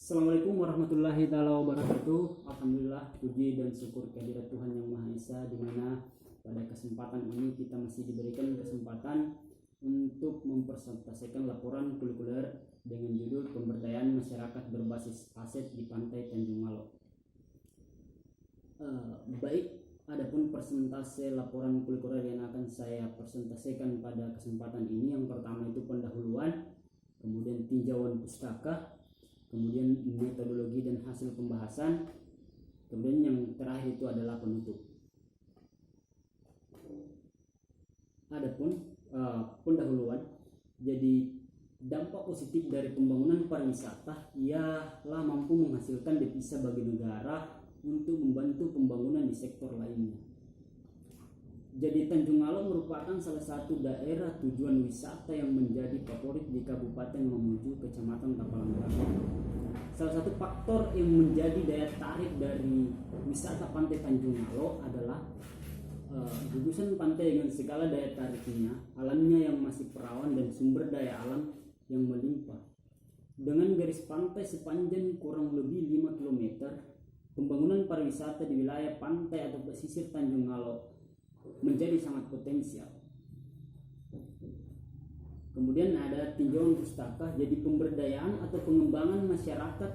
Assalamualaikum warahmatullahi wabarakatuh. Alhamdulillah, puji dan syukur kehadirat Tuhan Yang Maha Esa, di mana pada kesempatan ini kita masih diberikan kesempatan untuk mempresentasikan laporan kulikuler dengan judul Pemberdayaan Masyarakat Berbasis Aset di Pantai Tanjung Malo. Baik, adapun persentase laporan kulikuler yang akan saya presentasikan pada kesempatan ini, yang pertama itu pendahuluan, kemudian tinjauan pustaka, kemudian metodologi dan hasil pembahasan, kemudian yang terakhir itu adalah penutup. Adapun pendahuluan, jadi dampak positif dari pembangunan pariwisata ialah mampu menghasilkan devisa bagi negara untuk membantu pembangunan di sektor lainnya. Jadi Tanjung Malo merupakan salah satu daerah tujuan wisata yang menjadi favorit di Kabupaten Mamuju, Kecamatan Tapalang Barat. Salah satu faktor yang menjadi daya tarik dari wisata Pantai Tanjung Malo adalah gugusan pantai dengan segala daya tariknya, alamnya yang masih perawan dan sumber daya alam yang melimpah. Dengan garis pantai sepanjang kurang lebih 5 km, pembangunan pariwisata di wilayah pantai atau pesisir Tanjung Malo menjadi sangat potensial. Kemudian ada tinjauan pustaka, jadi pemberdayaan atau pengembangan masyarakat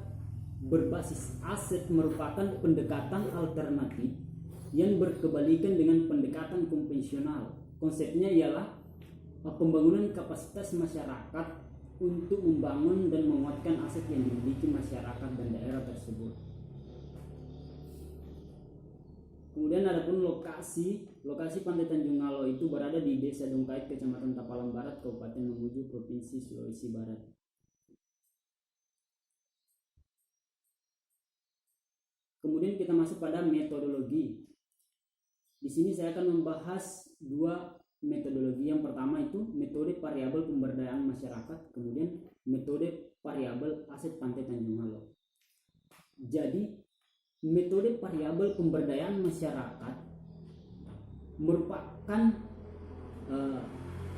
berbasis aset merupakan pendekatan alternatif yang berkebalikan dengan pendekatan konvensional. Konsepnya ialah pembangunan kapasitas masyarakat untuk membangun dan menguatkan aset yang dimiliki masyarakat dan daerah tersebut. Kemudian adapun lokasi Pantai Tanjung Malo itu berada di Desa Dongkait, Kecamatan Tapalang Barat, Kabupaten Mamuju, Provinsi Sulawesi Barat. Kemudian kita masuk pada metodologi. Di sini saya akan membahas dua metodologi. Yang pertama itu metode variabel pemberdayaan masyarakat, kemudian metode variabel aset Pantai Tanjung Malo. Jadi metode variabel pemberdayaan masyarakat merupakan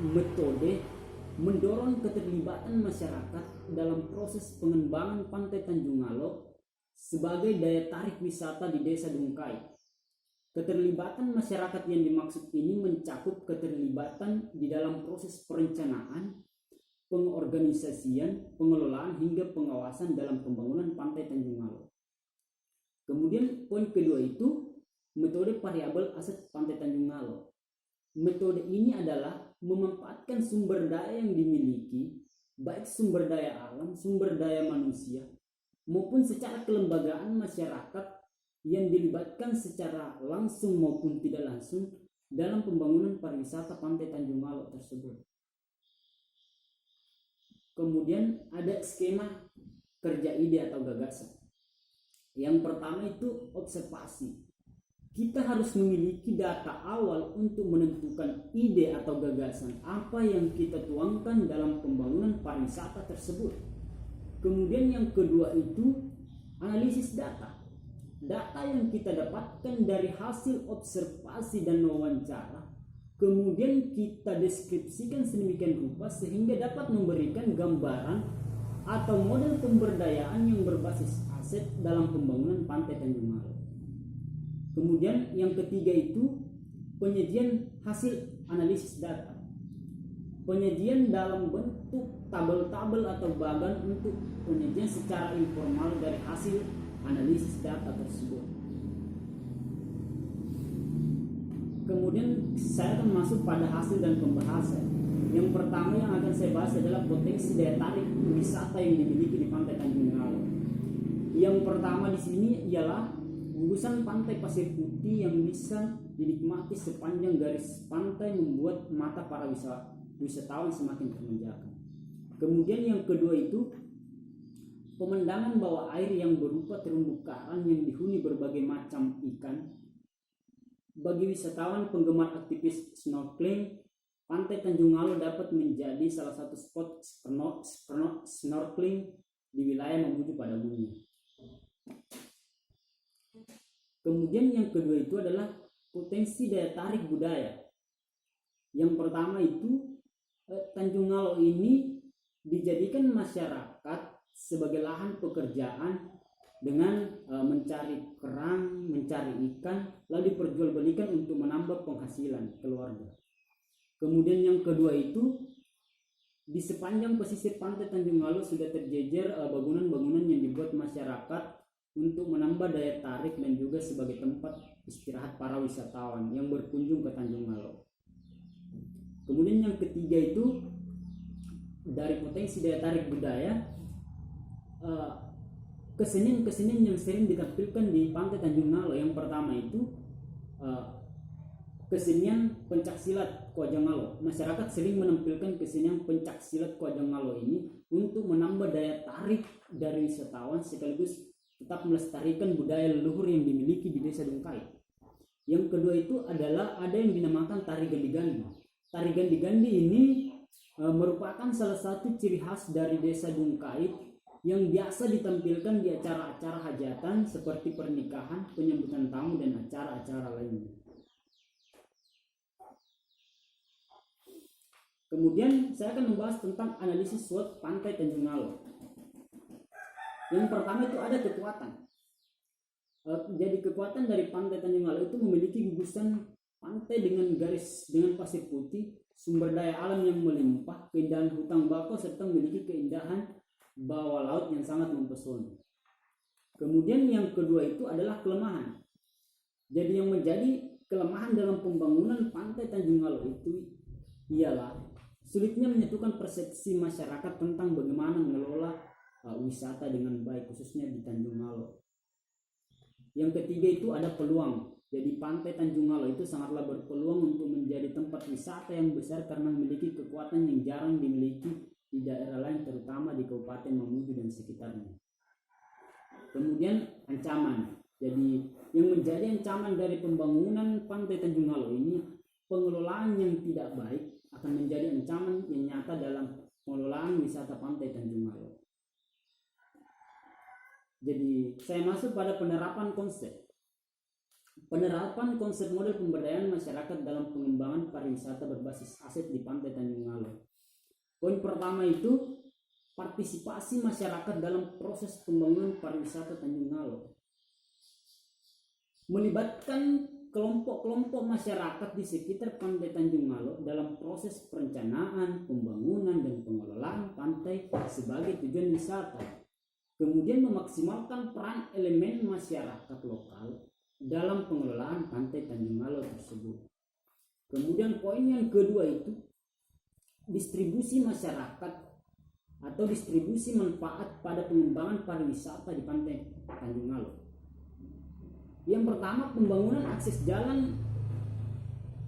metode mendorong keterlibatan masyarakat dalam proses pengembangan Pantai Tanjung Malo sebagai daya tarik wisata di Desa Dongkait. Keterlibatan masyarakat yang dimaksud ini mencakup keterlibatan di dalam proses perencanaan, pengorganisasian, pengelolaan hingga pengawasan dalam pembangunan Pantai Tanjung Malo. Kemudian poin kedua itu metode variabel aset Pantai Tanjung Malo. Metode ini adalah memanfaatkan sumber daya yang dimiliki, baik sumber daya alam, sumber daya manusia, maupun secara kelembagaan masyarakat yang dilibatkan secara langsung maupun tidak langsung dalam pembangunan pariwisata Pantai Tanjung Malo tersebut. Kemudian ada skema kerja ide atau gagasan. Yang pertama itu observasi. Kita harus memiliki data awal untuk menentukan ide atau gagasan apa yang kita tuangkan dalam pembangunan pariwisata tersebut. Kemudian yang kedua itu analisis data. Data yang kita dapatkan dari hasil observasi dan wawancara, kemudian kita deskripsikan sedemikian rupa sehingga dapat memberikan gambaran atau model pemberdayaan yang berbasis aset dalam pembangunan Pantai Tanjung Malo. Kemudian yang ketiga itu penyajian hasil analisis data. Penyajian dalam bentuk tabel-tabel atau bagan untuk penyajian secara informal dari hasil analisis data tersebut. Kemudian saya akan masuk pada hasil dan pembahasan. Yang pertama yang akan saya bahas adalah potensi daya tarik wisata yang dimiliki di Pantai Tanjung Malo. Yang pertama di sini ialah gugusan pantai pasir putih yang bisa dinikmati sepanjang garis pantai, membuat mata para wisatawan semakin termanjakan. Kemudian yang kedua itu pemandangan bawah air yang berupa terumbu karang yang dihuni berbagai macam ikan. Bagi wisatawan penggemar aktivis snorkeling, Pantai Tanjung Malo dapat menjadi salah satu spot snorkeling di wilayah Mamuju pada umumnya. Kemudian yang kedua itu adalah potensi daya tarik budaya. Yang pertama itu Tanjung Malo ini dijadikan masyarakat sebagai lahan pekerjaan dengan mencari kerang, mencari ikan, lalu diperjualbelikan untuk menambah penghasilan keluarga. Kemudian yang kedua itu, di sepanjang pesisir pantai Tanjung Ngalo sudah terjejer bangunan-bangunan yang dibuat masyarakat untuk menambah daya tarik dan juga sebagai tempat istirahat para wisatawan yang berkunjung ke Tanjung Ngalo. Kemudian yang ketiga itu, dari potensi daya tarik budaya, kesenian-kesenian yang sering ditampilkan di pantai Tanjung Ngalo. Yang pertama itu kesenian pencaksilat Kuajang Ngalo. Masyarakat sering menampilkan kesenian pencaksilat Kuajang Ngalo ini untuk menambah daya tarik dari wisatawan sekaligus tetap melestarikan budaya leluhur yang dimiliki di Desa Dungkait. Yang kedua itu adalah ada yang dinamakan tari gandi-gandi. Tari gandi-gandi ini merupakan salah satu ciri khas dari Desa Dungkait yang biasa ditampilkan di acara-acara hajatan seperti pernikahan, penyambutan tamu, dan acara-acara lainnya. Kemudian saya akan membahas tentang analisis SWOT Pantai Tanjung Ngalo. Yang pertama itu ada kekuatan. Jadi kekuatan dari Pantai Tanjung Ngalo itu memiliki gugusan pantai dengan pasir putih, sumber daya alam yang melimpah, keindahan hutan bakau, serta memiliki keindahan bawah laut yang sangat mempesona. Kemudian yang kedua itu adalah kelemahan. Jadi yang menjadi kelemahan dalam pembangunan Pantai Tanjung Ngalo itu ialah sulitnya menyatukan persepsi masyarakat tentang bagaimana mengelola wisata dengan baik, khususnya di Tanjung Ngalo. Yang ketiga itu ada peluang. Jadi Pantai Tanjung Ngalo itu sangatlah berpeluang untuk menjadi tempat wisata yang besar karena memiliki kekuatan yang jarang dimiliki di daerah lain, terutama di Kabupaten Mamuju dan sekitarnya. Kemudian ancaman. Jadi yang menjadi ancaman dari pembangunan Pantai Tanjung Ngalo ini, pengelolaan yang tidak baik akan menjadi ancaman yang nyata dalam pengelolaan wisata Pantai Tanjung Ngalo. Jadi saya masuk pada penerapan konsep. Penerapan konsep model pemberdayaan masyarakat dalam pengembangan pariwisata berbasis aset di Pantai Tanjung Ngalo. Poin pertama itu partisipasi masyarakat dalam proses pembangunan pariwisata Tanjung Ngalo. Melibatkan kelompok-kelompok masyarakat di sekitar Pantai Tanjung Ngalo dalam proses perencanaan, pembangunan, dan pengelolaan pantai sebagai tujuan wisata. Kemudian memaksimalkan peran elemen masyarakat lokal dalam pengelolaan Pantai Tanjung Ngalo tersebut. Kemudian poin yang kedua itu distribusi masyarakat atau distribusi manfaat pada pengembangan pariwisata di Pantai Tanjung Ngalo. Yang pertama, pembangunan akses jalan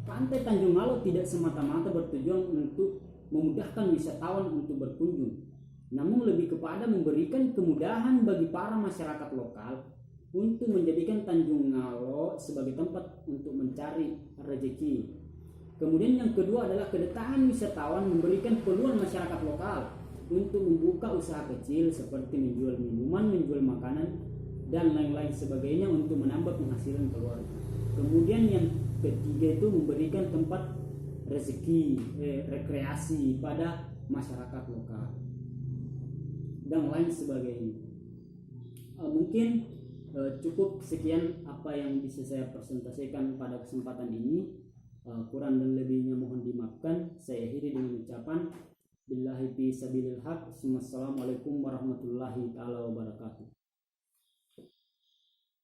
Pantai Tanjung Ngalo tidak semata-mata bertujuan untuk memudahkan wisatawan untuk berkunjung, namun lebih kepada memberikan kemudahan bagi para masyarakat lokal untuk menjadikan Tanjung Ngalo sebagai tempat untuk mencari rezeki. Kemudian yang kedua adalah kedatangan wisatawan memberikan peluang masyarakat lokal untuk membuka usaha kecil seperti menjual minuman, menjual makanan, dan lain-lain sebagainya untuk menambah penghasilan keluarga. Kemudian yang ketiga itu memberikan tempat rezeki, rekreasi pada masyarakat lokal dan lain sebagainya. Mungkin cukup sekian apa yang bisa saya presentasikan pada kesempatan ini. Kurang dan lebihnya mohon dimaafkan. Saya akhiri dengan ucapan billahi fi sabilil haq. Wassalamualaikum warahmatullahi taala wabarakatuh.